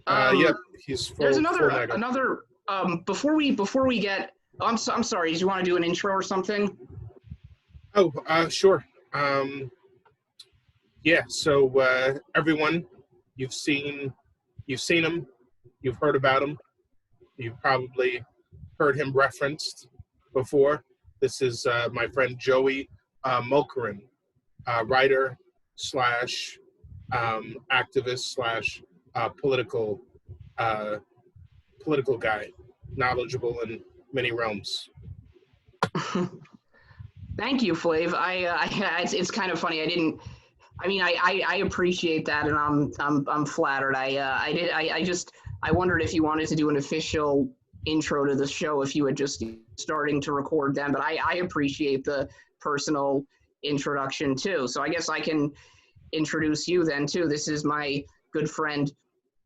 Yep, Um, he's there's full mega. before we get, I'm sorry. Do you want to do an intro or something? Oh, sure. Um, yeah. So everyone, you've seen, you've seen him, you've heard about him, you've probably heard him referenced before. This is my friend Joey Mulkerin, writer slash activist slash political uh, political guy, knowledgeable in many realms. Thank you, Flav. It's kind of funny. I didn't. I mean, I appreciate that, and I'm flattered. I wondered if you wanted to do an official intro to the show if you had just starting to record them, but I appreciate the personal introduction too. So I guess I can introduce you then too. This is my good friend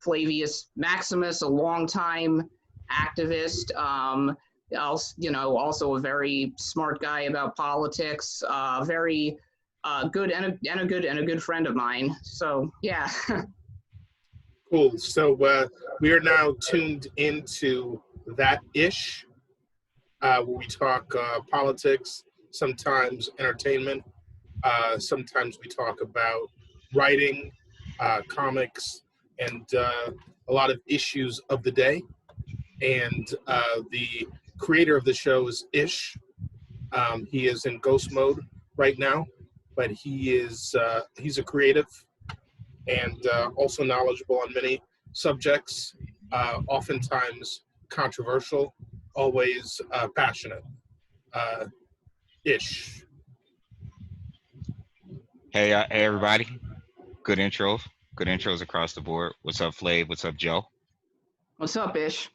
Flavius Maximus, a longtime activist. Also a very smart guy about politics. Very good and a good friend of mine. So yeah. Cool. So we are now tuned into that ish, where we talk politics, sometimes entertainment, sometimes we talk about writing, comics, and a lot of issues of the day. And the creator of the show is Ish. He is in ghost mode right now, but he's a creative and also knowledgeable on many subjects, oftentimes controversial, always passionate. Uh, Ish. Hey everybody. Good intros. Good intros across the board. What's up, Flav? What's up, Joe? What's up, Ish?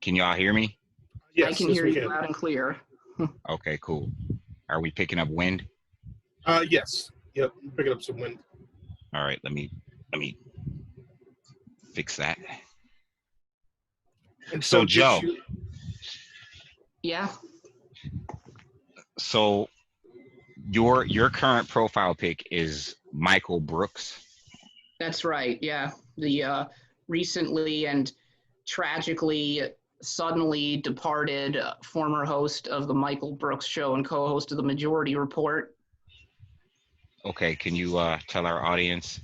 Can y'all hear me? I Yes, can yes, hear we you can. loud and clear. Okay, cool. Are we picking up wind? Yes. Yep. Picking up some wind. All right, let me fix that. And So so, did Joe, you? Yeah. so your current profile pic is Michael Brooks. That's right. Yeah. The recently and tragically suddenly departed former host of the Michael Brooks show and co-host of the Majority Report. Okay, can you tell our audience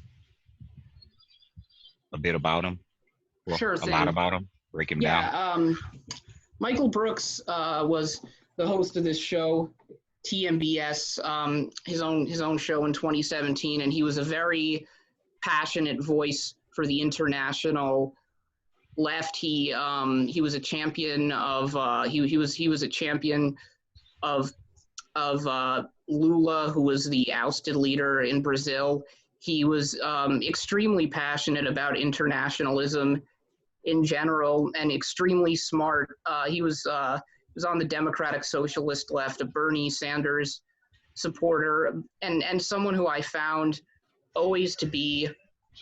a bit about him? Well, Sure a lot thing. about him. Break him down. Yeah. Michael Brooks was the host of this show, TMBS, his own show in 2017, and he was a very passionate voice for the international left. He was a champion of he was a champion of Lula, who was the ousted leader in Brazil. He was extremely passionate about internationalism in general and extremely smart. He was on the Democratic Socialist left, a Bernie Sanders supporter, and someone who I found always to be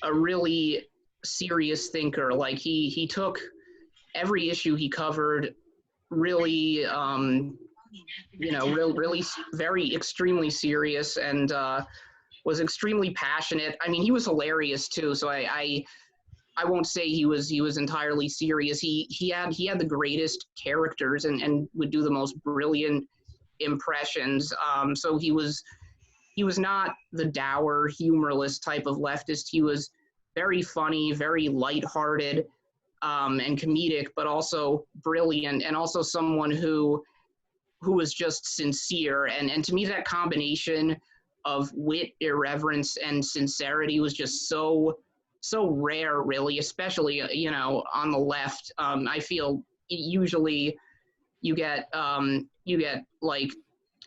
a really serious thinker. Like he took every issue he covered really really very extremely serious and was extremely passionate. I mean, he was hilarious too. So I won't say he was entirely serious. He had the greatest characters and would do the most brilliant impressions. So he was not the dour, humorless type of leftist. He was very funny, very lighthearted, and comedic, but also brilliant, and also someone who was just sincere. And to me, that combination of wit, irreverence, and sincerity was just so rare, really, especially on the left. I feel usually you get like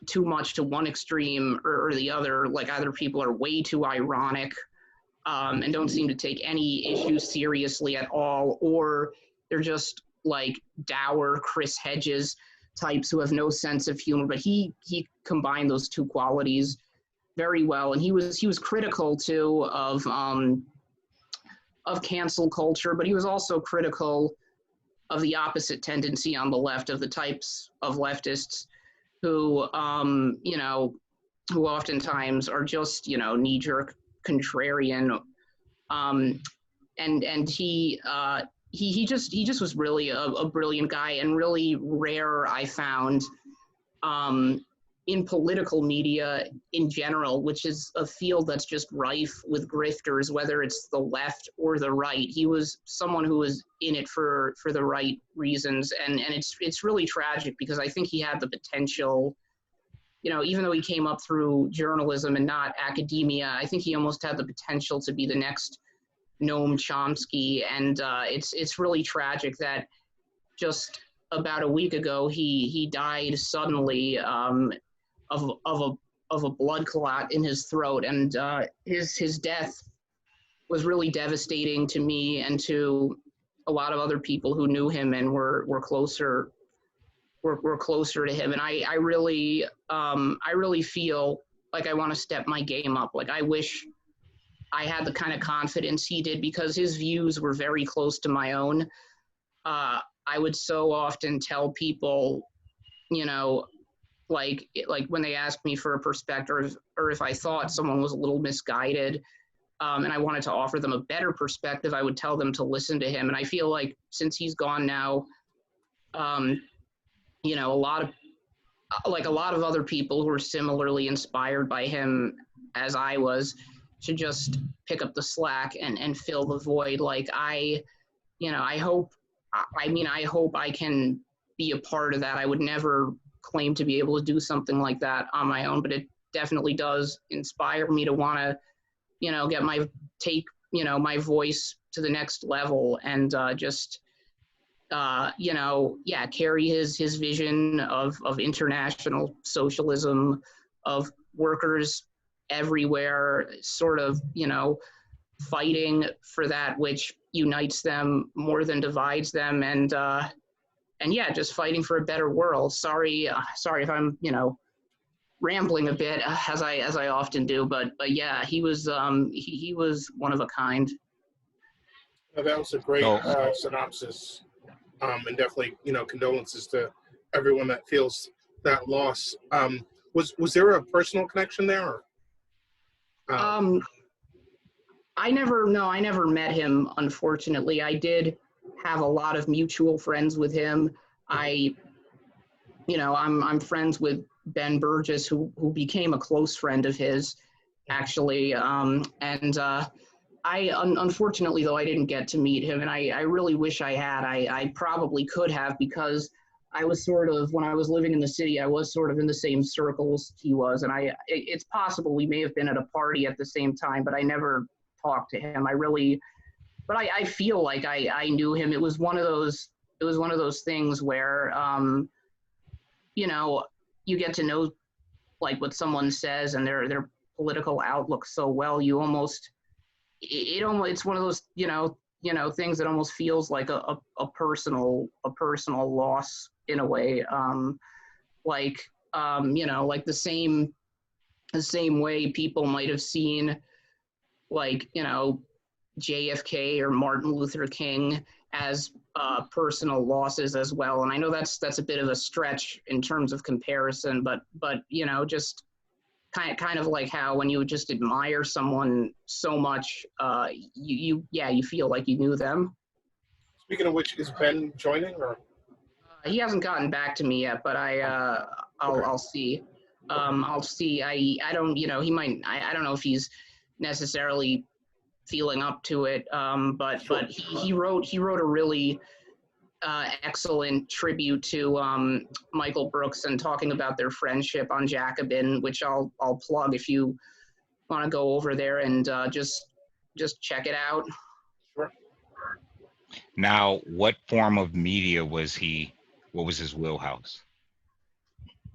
too much to one extreme or the other. Like either people are way too ironic and don't seem to take any issues seriously at all, or they're just like dour Chris Hedges types who have no sense of humor. But he combined those two qualities very well, and he was critical too of cancel culture, but he was also critical of the opposite tendency on the left, of the types of leftists who who oftentimes are just knee-jerk contrarian. and he just was really a brilliant guy, and really rare, I found, in political media in general, which is a field that's just rife with grifters, whether it's the left or the right. He was someone who was in it for the right reasons, and it's really tragic, because I think he had the potential, even though he came up through journalism and not academia, I think he almost had the potential to be the next Noam Chomsky. And it's really tragic that just about a week ago he died suddenly, of a blood clot in his throat. And his death was really devastating to me and to a lot of other people who knew him and were closer to him. And I really feel like I want to step my game up. Like, I wish I had the kind of confidence he did, because his views were very close to my own. I would so often tell people, like when they asked me for a perspective, or if I thought someone was a little misguided, and I wanted to offer them a better perspective, I would tell them to listen to him. And I feel like since he's gone now, a lot of other people who are similarly inspired by him as I was should just pick up the slack and fill the void. Like, I hope I can be a part of that. I would never claim to be able to do something like that on my own, but it definitely does inspire me to want to, get my voice to the next level, and carry his vision of international socialism, of workers everywhere, sort of, fighting for that which unites them more than divides them, and just fighting for a better world. Sorry if I'm, rambling a bit, as I often do, but yeah, he was he was one of a kind. That was a great synopsis, and definitely, condolences to everyone that feels that loss. Was there a personal connection there? Or, I never met him, unfortunately. I did have a lot of mutual friends with him. I'm friends with Ben Burgess, who became a close friend of his, actually. Unfortunately, though, I didn't get to meet him, and I really wish I had. I probably could have, because I was sort of, when I was living in the city, I was sort of in the same circles he was, and it's possible we may have been at a party at the same time, but I never talked to him. I feel like I knew him. It was one of those things where, you get to know, like, what someone says and their political outlook so well, you almost, it's one of those, things that almost feels like a personal loss in a way. Like the same way people might have seen, like, JFK or Martin Luther King as personal losses as well. And I know that's a bit of a stretch in terms of comparison, but just kind of like how when you just admire someone so much, you feel like you knew them. Speaking of which, is Ben joining, or? He hasn't gotten back to me yet, but I'll see. I'll see. I don't, he might, I don't know if he's necessarily feeling up to it, but he wrote a really excellent tribute to Michael Brooks, and talking about their friendship on Jacobin, which I'll plug if you want to go over there and just check it out. Sure. Now, what form of media was he? What was his wheelhouse?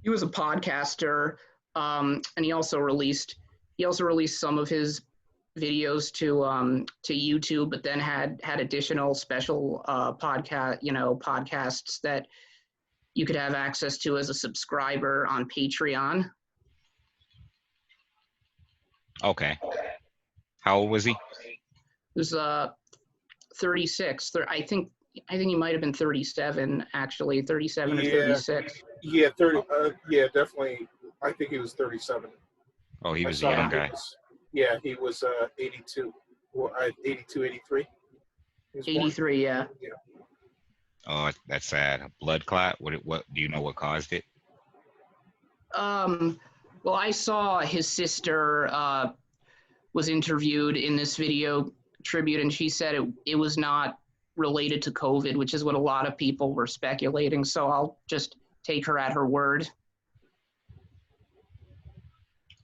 He was a podcaster, and he also released some of his videos to YouTube, but then had additional special podcasts that you could have access to as a subscriber on Patreon. Okay. How old was he? He was 36. I think he might have been 37, actually, 37 or 36. Yeah, 30. Yeah, definitely. I think he was 37. Oh, he was a young guy. He was 82. Well, 82, 83. He was born- 83, yeah. Oh, that's sad. A blood clot. What do you know what caused it? Well, I saw his sister was interviewed in this video tribute, and she said it was not related to COVID, which is what a lot of people were speculating. So I'll just take her at her word.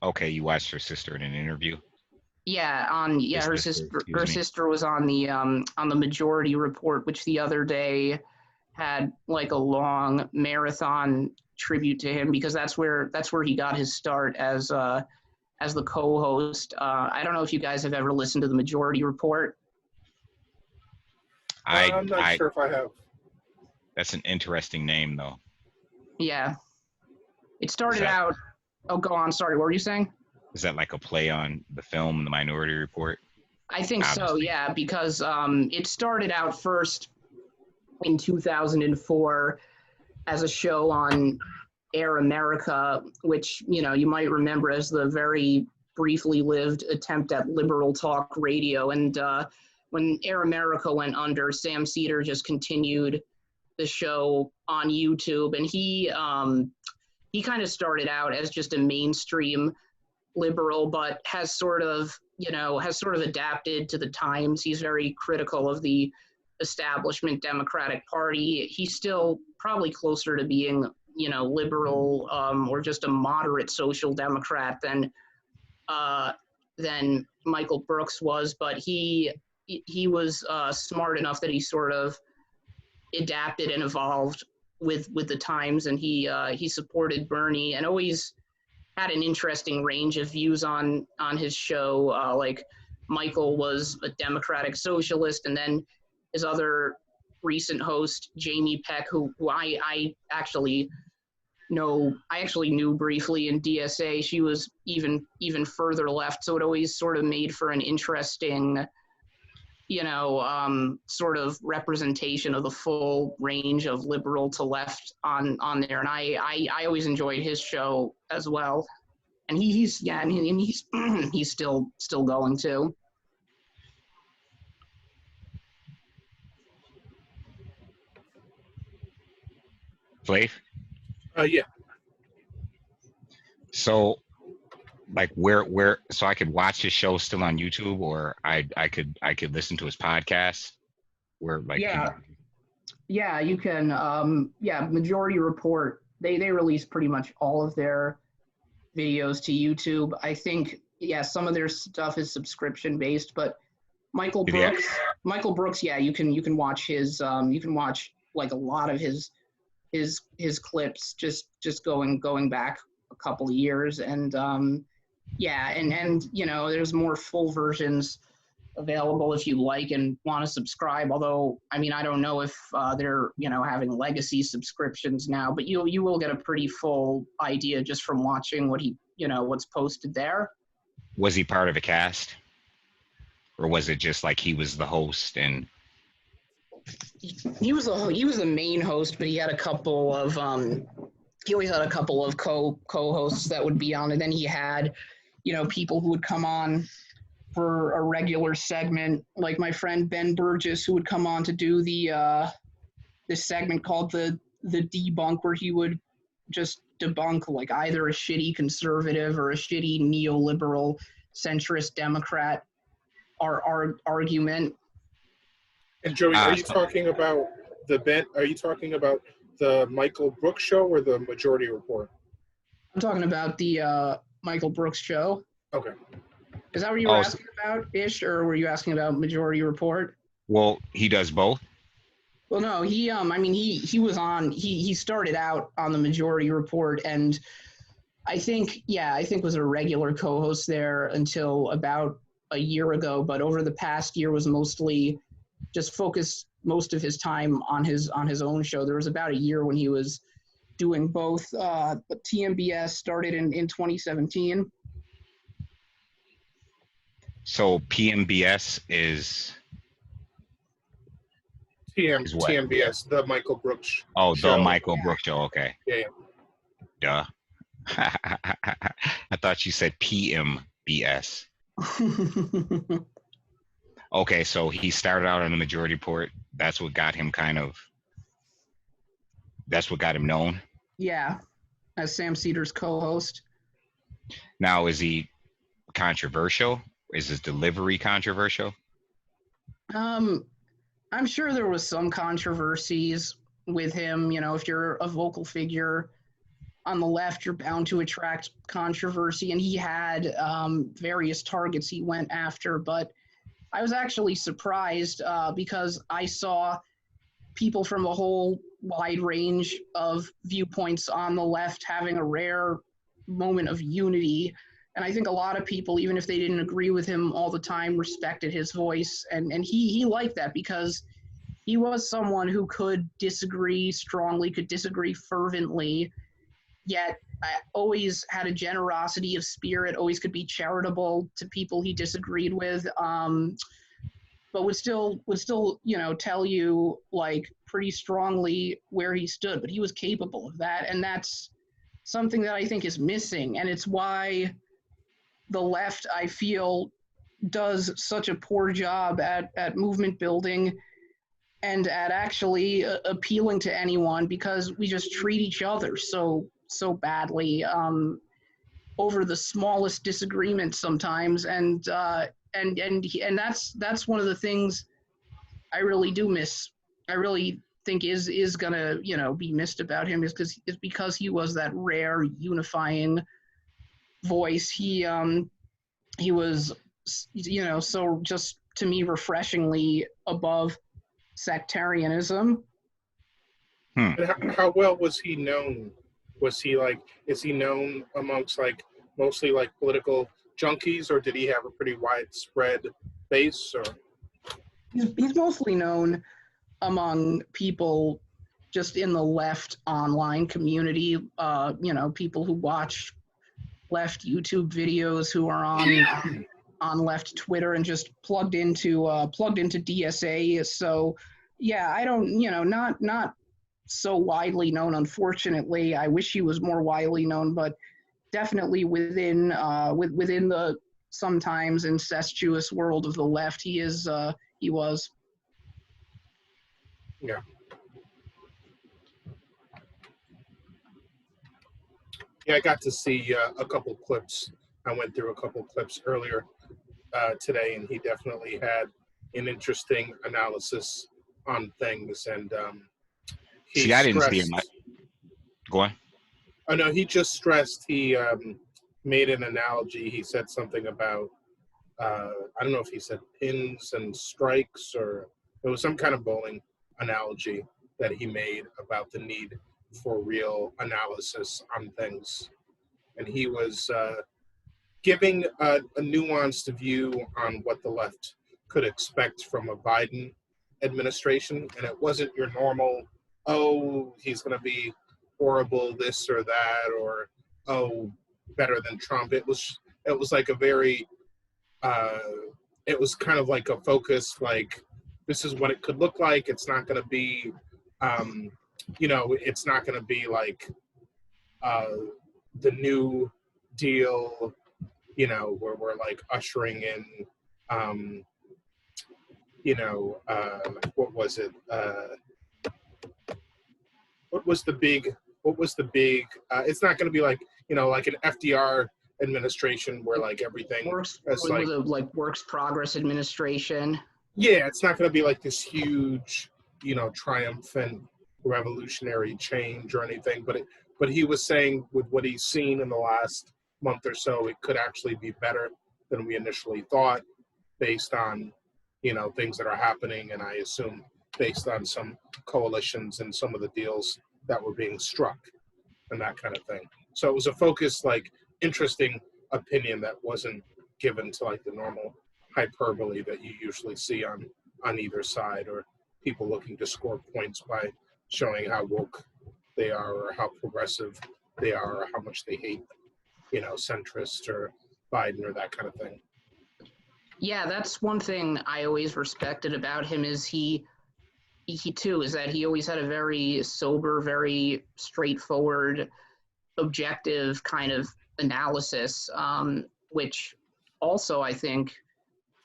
Okay, you watched her sister in an interview. Yeah, His her sister, sister excuse me. sister was on the Majority Report, which the other day had like a long marathon tribute to him, because that's where he got his start as the co-host. I don't know if you guys have ever listened to the Majority Report. I'm not sure if I have. That's an interesting name, though. Yeah, it started out. Oh, go on. Sorry, what were you saying? Is that like a play on the film The Minority Report? I think so, Obviously. yeah, because it started out first in 2004 as a show on Air America, which, you might remember as the very briefly lived attempt at liberal talk radio. And when Air America went under, Sam Cedar just continued the show on YouTube, and he kind of started out as just a mainstream liberal, but has sort of adapted to the times. He's very critical of the establishment Democratic Party. He's still probably closer to being, liberal or just a moderate social democrat than Michael Brooks was, but he was smart enough that he sort of adapted and evolved with the times, and he supported Bernie and always had an interesting range of views on his show. Like Michael was a democratic socialist, and then his other recent host, Jamie Peck, who I actually knew briefly in DSA. She was even further left, so it always sort of made for an interesting, sort of representation of the full range of liberal to left on there. And I always enjoyed his show as well. And he's he's still going too. Flav? Yeah. So, like, where? So I could watch his show still on YouTube, or I could listen to his podcast. Where, like, Yeah, you can. Majority Report. They release pretty much all of their videos to YouTube. I think, some of their stuff is subscription based, but Michael Brooks, yeah, you can watch his you can watch like a lot of his clips just going back a couple of years, and and there's more full versions available if you like and want to subscribe. Although, I mean, I don't know if they're having legacy subscriptions now, but you will get a pretty full idea just from watching what's posted there. was he part of a cast, or was it just like he was the host and? He was the main host, but he had a couple of he always had a couple of co-hosts that would be on, and then he had people who would come on for a regular segment, like my friend Ben Burgess, who would come on to do this segment called the debunk, where he would just debunk like either a shitty conservative or a shitty neoliberal centrist Democrat argument. And Joey, are you talking about the Michael Brooks show or the Majority Report? I'm talking about the Michael Brooks show. Okay. Is that what you were asking about, Ish, or were you asking about Majority Report? Well, he does both. Well, no, he was on. He started out on the Majority Report, and I think was a regular co-host there until about a year ago. But over the past year, was mostly just focused most of his time on his own show. There was about a year when he was doing both. But TMBS started in 2017. So PMBS is what? TMBS, the Michael Brooks. Oh, show. the Michael Brooks show. Okay. Yeah. Duh. I thought you said PMBS. Okay, so he started out on the Majority Report. That's what got him that's what got him known. Yeah, as Sam Cedars co-host. Now, is he controversial? Is his delivery controversial? I'm sure there was some controversies with him. You know, if you're a vocal figure on the left, you're bound to attract controversy. And he had various targets he went after. But I was actually surprised because I saw people from a whole wide range of viewpoints on the left having a rare moment of unity. And I think a lot of people, even if they didn't agree with him all the time, respected his voice. And he liked that because he was someone who could disagree strongly, could disagree fervently, yet I always had a generosity of spirit, always could be charitable to people he disagreed with, but would still tell you like pretty strongly where he stood. But he was capable of that, and that's something that I think is missing, and it's why the left, I feel, does such a poor job at movement building and at actually appealing to anyone, because we just treat each other so badly over the smallest disagreements sometimes, and that's one of the things I really do miss. I really think is gonna be missed about him is because he was that rare unifying voice. He was so just to me refreshingly above sectarianism. And how well was he known? Was he like, is he known amongst like mostly like political junkies, or did he have a pretty widespread base? Or He's mostly known among people just in the left online community. People who watch left YouTube videos, who are on left Twitter and just plugged into DSA. So yeah, I don't not so widely known, unfortunately. I wish he was more widely known, but definitely within the sometimes incestuous world of the left, he was. yeah, I got to see a couple clips. I went through a couple clips earlier today, and he definitely had an interesting analysis on things. And he See, I didn't see him. stressed. Go on. Oh no, he just stressed. He made an analogy. He said something about I don't know if he said pins and strikes, or it was some kind of bowling analogy that he made about the need for real analysis on things. And he was giving a nuanced view on what the left could expect from a Biden administration. And it wasn't your normal, oh, he's going to be horrible, this or that, or, oh, better than Trump. It was like a very, it was kind of like a focus, like, this is what it could look like. It's not going to be, it's not going to be like the new deal, where we're like ushering in, what was it? What was the big? It's not going to be like like an FDR administration where like everything is like Works Progress Administration. Yeah, it's not going to be like this huge, triumphant revolutionary change or anything. But he was saying with what he's seen in the last month or so, it could actually be better than we initially thought, based on things that are happening, and I assume based on some coalitions and some of the deals that were being struck and that kind of thing. So it was a focused, like, interesting opinion that wasn't given to like the normal hyperbole that you usually see on either side, or people looking to score points by showing how woke they are, or how progressive they are, or how much they hate centrist or Biden or that kind of thing. Yeah, that's one thing I always respected about him, is he too is that he always had a very sober, very straightforward, objective kind of analysis, which also I think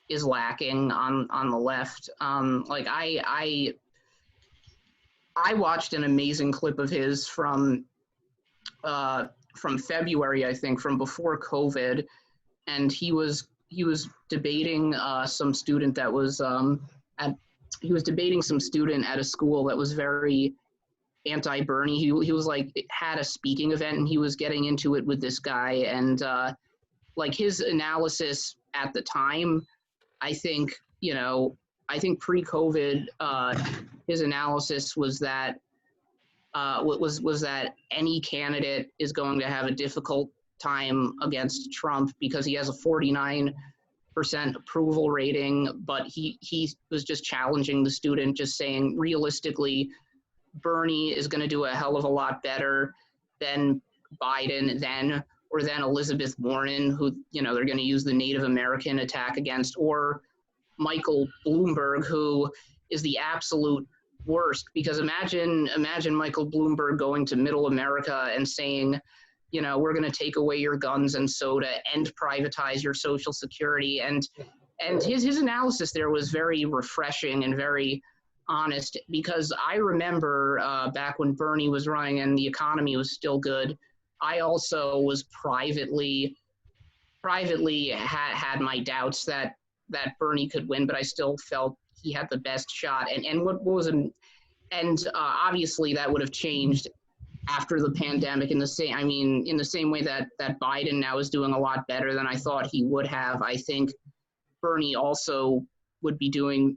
is lacking on the left. Like I watched an amazing clip of his from February, I think, from before COVID, and he was debating some student that was debating some student at a school that was very anti-Bernie. He was like, had a speaking event, and he was getting into it with this guy, and like his analysis at the time, I think pre-COVID, his analysis was that was that any candidate is going to have a difficult time against Trump because he has a 49% approval rating, but he was just challenging the student, just saying realistically, Bernie is going to do a hell of a lot better than Biden then, or than Elizabeth Warren, who, they're going to use the Native American attack against, or Michael Bloomberg, who is the absolute worst. Because imagine Michael Bloomberg going to middle America and saying, we're going to take away your guns and soda and privatize your Social Security. And his analysis there was very refreshing and very honest, because I remember back when Bernie was running and the economy was still good, I also was privately had my doubts that Bernie could win, but I still felt he had the best shot. And what was obviously that would have changed after the pandemic in the same way that Biden now is doing a lot better than I thought he would have. I think Bernie also would be doing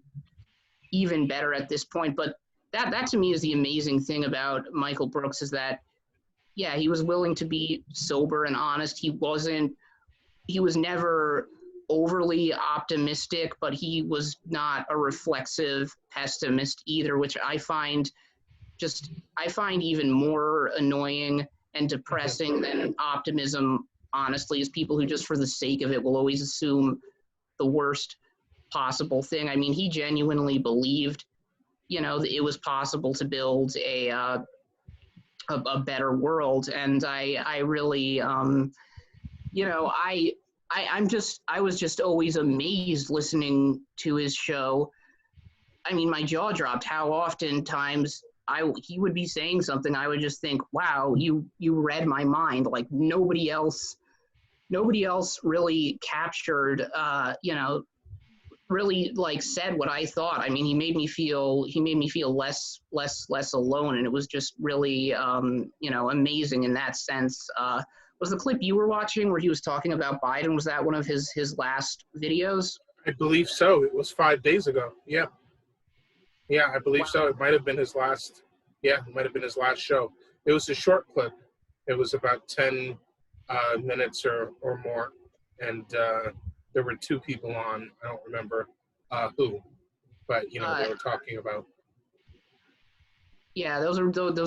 even better at this point. But that to me is the amazing thing about Michael Brooks, is that, yeah, he was willing to be sober and honest. He was never overly optimistic, but he was not a reflexive pessimist either, which I find even more annoying and depressing than optimism, honestly, is people who just for the sake of it will always assume the worst possible thing. I mean, he genuinely believed, that it was possible to build a better world. And I really, I was just always amazed listening to his show. I mean, my jaw dropped how oftentimes he would be saying something, I would just think, wow, you read my mind. Like nobody else really captured, really like said what I thought. I mean, he made me feel less alone, and it was just really, amazing in that sense. Was the clip you were watching where he was talking about Biden, was that one of his last videos? I believe so. It was 5 days ago. Yeah. Yeah, I believe so. It might have been his last. Yeah, it might have been his last show. It was a short clip. It was about 10 minutes or more, and there were two people on. I don't remember who, but they were talking about. Yeah, those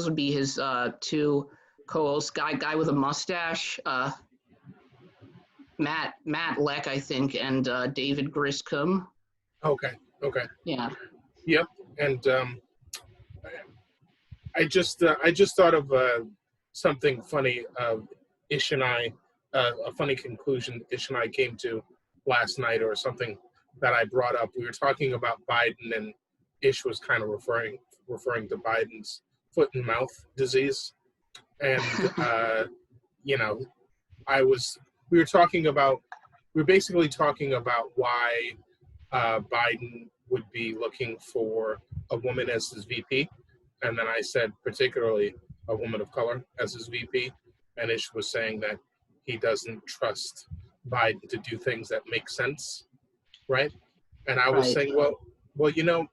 would be his two co-hosts. Guy with a mustache, Matt Leck, I think, and David Griscom. Okay. Yeah. Yep. And I just thought of something funny. Ish and I, a funny conclusion Ish and I came to last night, or something that I brought up. We were talking about Biden, and Ish was kind of referring to Biden's foot and mouth disease, and we were basically talking about why Biden would be looking for a woman as his VP. And then I said, particularly a woman of color as his VP. And Ish was saying that he doesn't trust Biden to do things that make sense, right? And I was saying, well,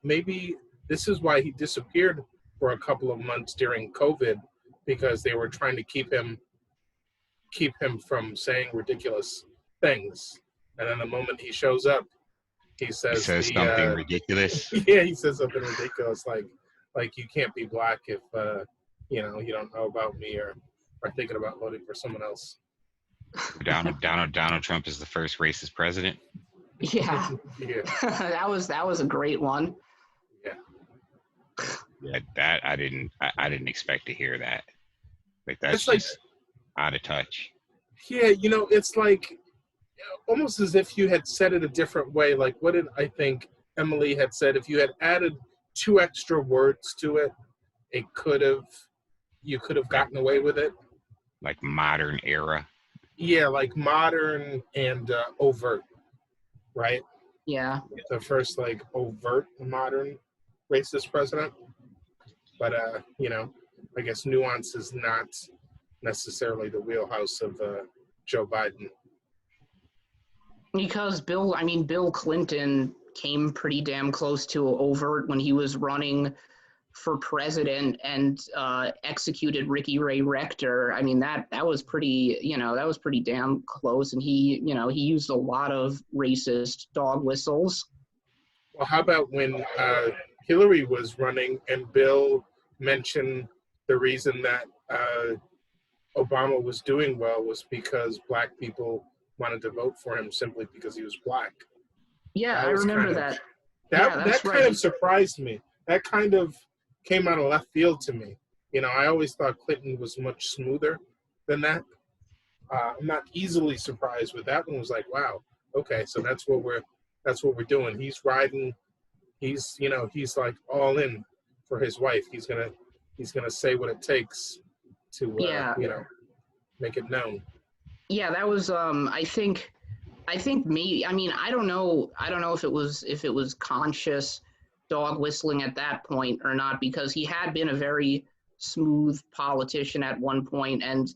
maybe this is why he disappeared for a couple of months during COVID, because they were trying to keep him from saying ridiculous things. And then the moment he shows up, he says something ridiculous. Yeah, he says something ridiculous, like you can't be black if you don't know about me, or are thinking about voting for someone else. Donald Trump is the first racist president. Yeah. Yeah. that was a great one. Yeah. That I didn't expect to hear that. Like that's just out of touch. Yeah, it's like almost as if you had said it a different way. Like, what did I think Emily had said? If you had added 2 extra words to it, you could have gotten away with it. Like modern era. Yeah, like modern and overt, right? Yeah. The first like overt modern racist president. But I guess nuance is not necessarily the wheelhouse of Joe Biden. Because Bill Clinton came pretty damn close to overt when he was running for president and executed Ricky Ray Rector. I mean, that was pretty, that was pretty damn close. And he used a lot of racist dog whistles. Well, how about when Hillary was running and Bill mentioned the reason that Obama was doing well was because black people wanted to vote for him simply because he was black. Yeah, I remember that. That kind of surprised me. That kind of came out of left field to me. I always thought Clinton was much smoother than that. I'm not easily surprised, but that one was like, wow, okay, so that's what we're doing. He's riding. He's like all in for his wife. He's gonna say what it takes to make it known. Yeah, that was I think maybe, I don't know if it was conscious dog whistling at that point or not, because he had been a very smooth politician at one point, and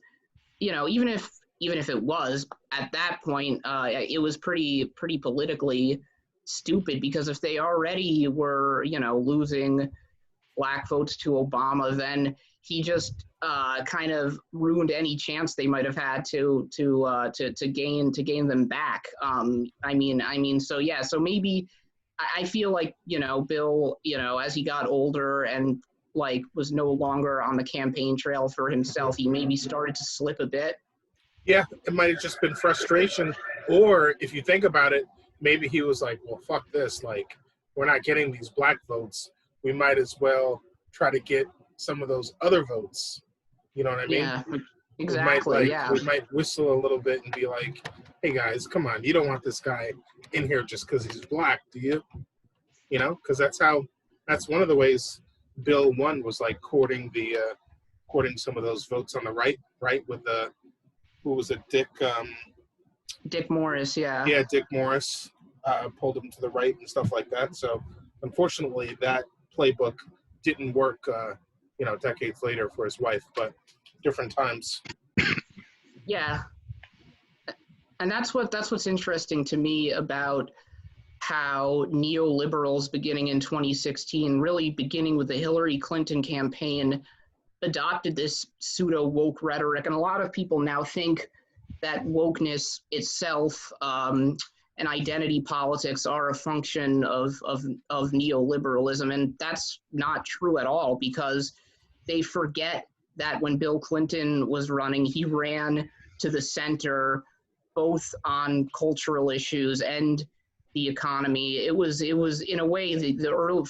even if it was at that point, it was pretty politically stupid, because if they already were losing black votes to Obama, then he just kind of ruined any chance they might have had to gain them back. So maybe I feel like Bill, as he got older and like was no longer on the campaign trail for himself, he maybe started to slip a bit. Yeah, it might have just been frustration, or if you think about it, maybe he was like, well, fuck this, like we're not getting these black votes, we might as well try to get some of those other votes. You know what I mean? Yeah, exactly. We might whistle a little bit and be like, hey guys, come on, you don't want this guy in here just because he's black, do you? Because that's one of the ways Bill won, was like courting some of those votes on the right with the, who was it, Dick Morris, yeah. Yeah, Dick Morris pulled him to the right and stuff like that. So unfortunately, that playbook didn't work, decades later for his wife, but different times. Yeah. And that's what's interesting to me about how neoliberals beginning in 2016, really beginning with the Hillary Clinton campaign, adopted this pseudo woke rhetoric. And a lot of people now think that wokeness itself and identity politics are a function of neoliberalism. And that's not true at all, because they forget that when Bill Clinton was running, he ran to the center both on cultural issues and the economy. It was in a way the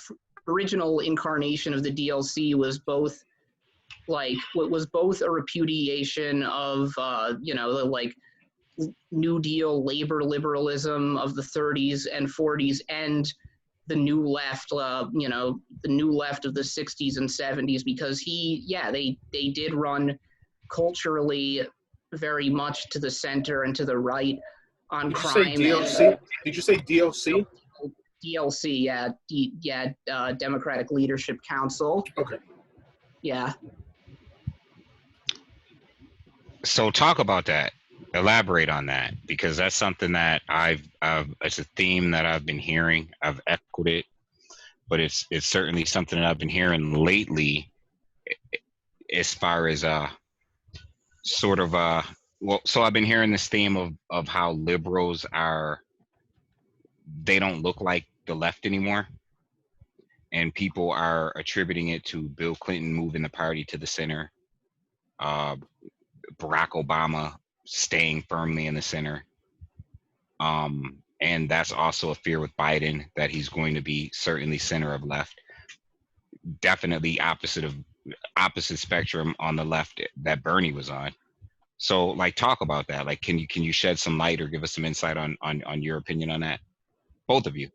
original incarnation of the DLC was both a repudiation of the like New Deal labor liberalism of the 30s and 40s, and the new left, the new left of the 60s and 70s, because they did run culturally very much to the center and to the right on crime. Did you say DLC? DLC, Democratic Leadership Council. Okay. Yeah. So talk about that. Elaborate on that, because that's something that it's a theme that I've been hearing. I've echoed it, but it's certainly something that I've been hearing lately, as far as so I've been hearing this theme of how liberals they don't look like the left anymore, and people are attributing it to Bill Clinton moving the party to the center, Barack Obama staying firmly in the center. And that's also a fear with Biden, that he's going to be certainly center of left, definitely opposite spectrum on the left that Bernie was on. So like talk about that. Like can you shed some light or give us some insight on your opinion on that? Both of you.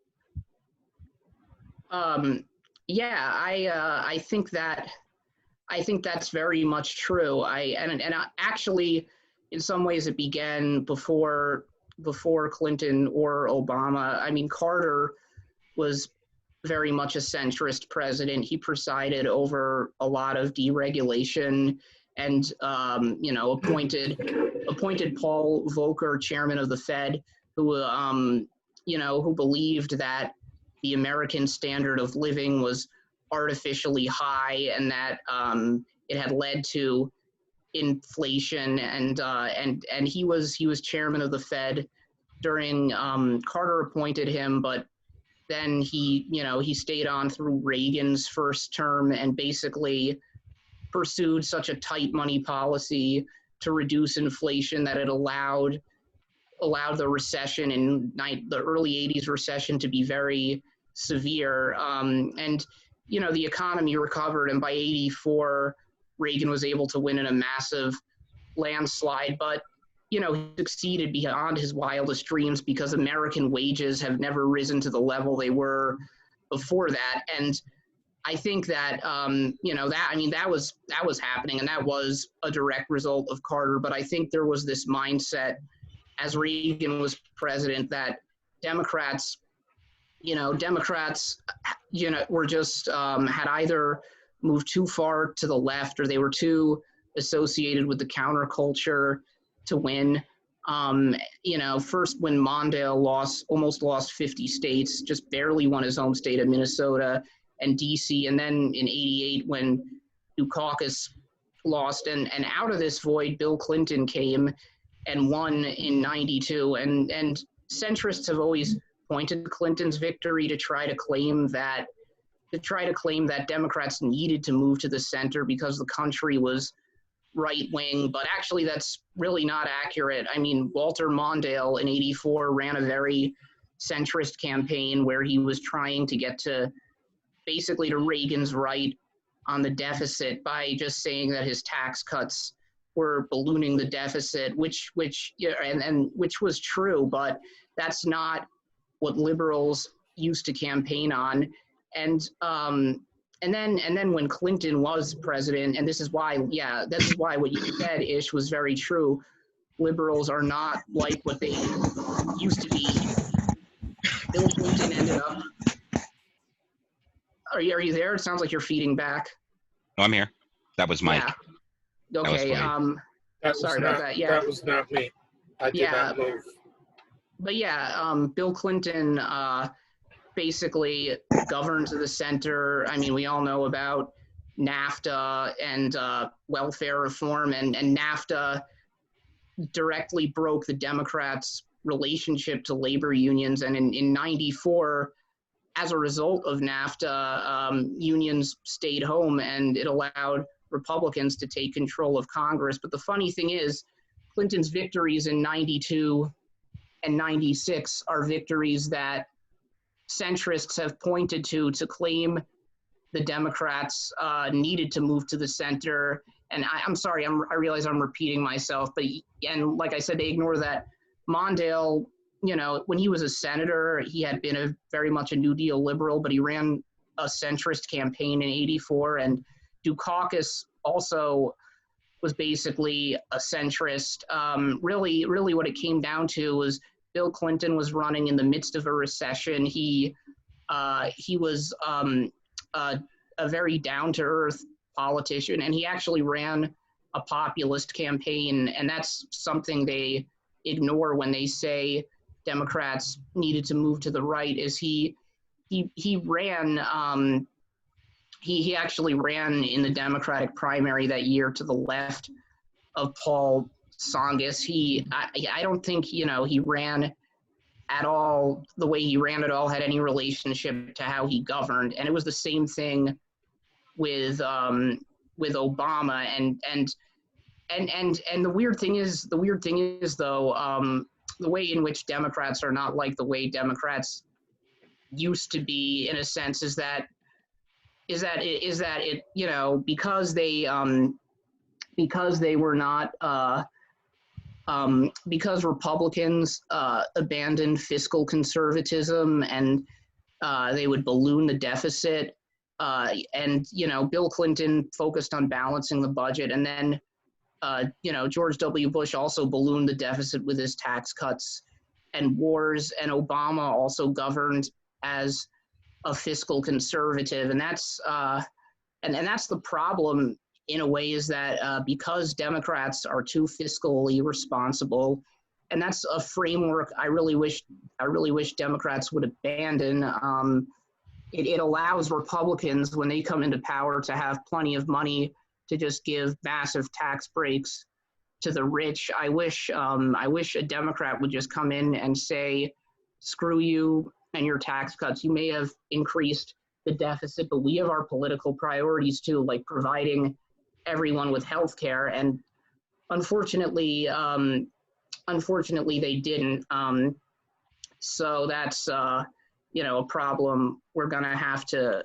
Yeah, I think that's very much true. Actually, in some ways, it began before Clinton or Obama. I mean, Carter was very much a centrist president. He presided over a lot of deregulation and appointed Paul Volcker chairman of the Fed, who believed that the American standard of living was artificially high and that it had led to inflation and he was chairman of the Fed during Carter appointed him, but then he stayed on through Reagan's first term and basically pursued such a tight money policy to reduce inflation that it allowed the recession in the early 80s recession to be very severe. And the economy recovered, and by 84, Reagan was able to win in a massive landslide. But he succeeded beyond his wildest dreams because American wages have never risen to the level they were before that. And I think that that was happening, and that was a direct result of Carter. But I think there was this mindset as Reagan was president that Democrats were just had either moved too far to the left or they were too associated with the counterculture to win. First when Mondale almost lost 50 states, just barely won his home state of Minnesota and DC, and then in 88 when Dukakis lost, and out of this void, Bill Clinton came and won in 92, and centrists have always pointed to Clinton's victory to try to claim that Democrats needed to move to the center because the country was right wing, but actually that's really not accurate. I mean, Walter Mondale in 84 ran a very centrist campaign where he was trying to get to Reagan's right on the deficit by just saying that his tax cuts were ballooning the deficit, which was true, but that's not what liberals used to campaign on. And then when Clinton was president, and this is why what you said, Ish, was very true. Liberals are not like what they used to be. Bill Clinton ended up. Are you there? It sounds like you're feeding back. No, I'm here. That was Mike. Yeah. Okay. Sorry about that. Yeah. That was not me. I did not move. But Bill Clinton basically governed to the center. I mean, we all know about NAFTA and welfare reform, and NAFTA directly broke the Democrats' relationship to labor unions. And in 94, as a result of NAFTA, unions stayed home and it allowed Republicans to take control of Congress. But the funny thing is, Clinton's victories in 92 and 96 are victories that centrists have pointed to claim the Democrats needed to move to the center. And I'm sorry, I realize I'm repeating myself, but like I said, they ignore that Mondale, when he was a senator, he had been very much a New Deal liberal, but he ran a centrist campaign in 84, and Dukakis also was basically a centrist. Really what it came down to was Bill Clinton was running in the midst of a recession. He was a very down-to-earth politician, and he actually ran a populist campaign, and that's something they ignore when they say Democrats needed to move to the right. Is he ran he actually ran in the Democratic primary that year to the left of Paul Tsongas. I don't think he ran at all the way he ran at all had any relationship to how he governed, and it was the same thing with Obama. And the weird thing is though, the way in which Democrats are not like the way Democrats used to be, in a sense, is that it because they were not because Republicans abandoned fiscal conservatism and they would balloon the deficit. And, Bill Clinton focused on balancing the budget. And then, George W. Bush also ballooned the deficit with his tax cuts and wars. And Obama also governed as a fiscal conservative. And that's that's the problem in a way, is that because Democrats are too fiscally responsible, and that's a framework I really wish Democrats would abandon. It allows Republicans, when they come into power, to have plenty of money to just give massive tax breaks to the rich. I wish a Democrat would just come in and say, "Screw you and your tax cuts. You may have increased the deficit, but we have our political priorities too, like providing everyone with health care." And unfortunately, they didn't. So that's a problem we're gonna have to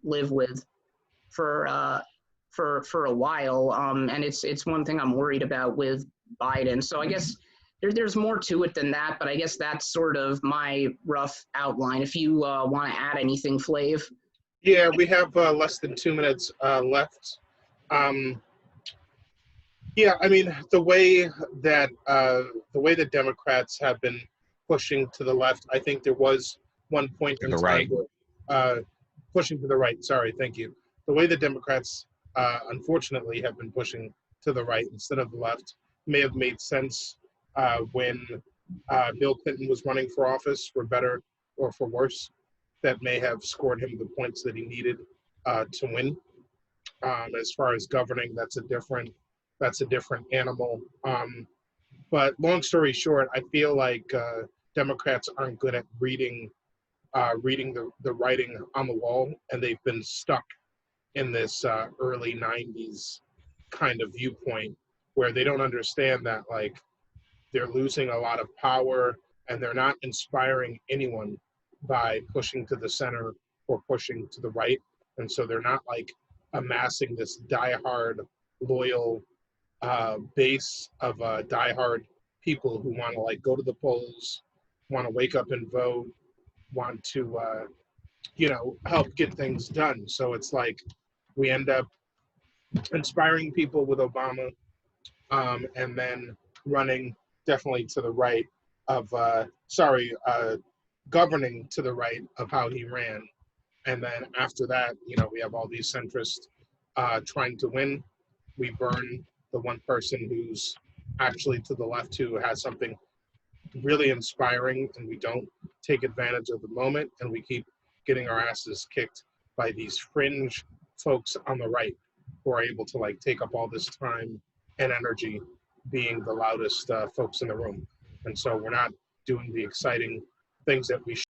live with for a while. And it's one thing I'm worried about with Biden. So I guess there's more to it than that, but I guess that's sort of my rough outline. If you want to add anything, Flav. Yeah, we have less than 2 minutes left. Yeah, I mean, the way that Democrats have been pushing to the left, I think there was one point in The time right. where, pushing to the right. Sorry, thank you. The way the Democrats, unfortunately, have been pushing to the right instead of the left may have made sense when Bill Clinton was running for office, for better or for worse. That may have scored him the points that he needed to win. As far as governing, that's a different animal. But long story short, I feel like Democrats aren't good at reading the writing on the wall, and they've been stuck in this early '90s kind of viewpoint where they don't understand that like they're losing a lot of power and they're not inspiring anyone by pushing to the center or pushing to the right, and so they're not like amassing this diehard loyal base of diehard people who want to like go to the polls, want to wake up and vote, want to help get things done. So it's like we end up inspiring people with Obama, and then running definitely to the right of governing to the right of how he ran. And then after that, we have all these centrists trying to win. We burn the one person who's actually to the left who has something really inspiring, and we don't take advantage of the moment, and we keep getting our asses kicked by these fringe folks on the right who are able to like take up all this time and energy being the loudest folks in the room. And so we're not doing the exciting things that we should.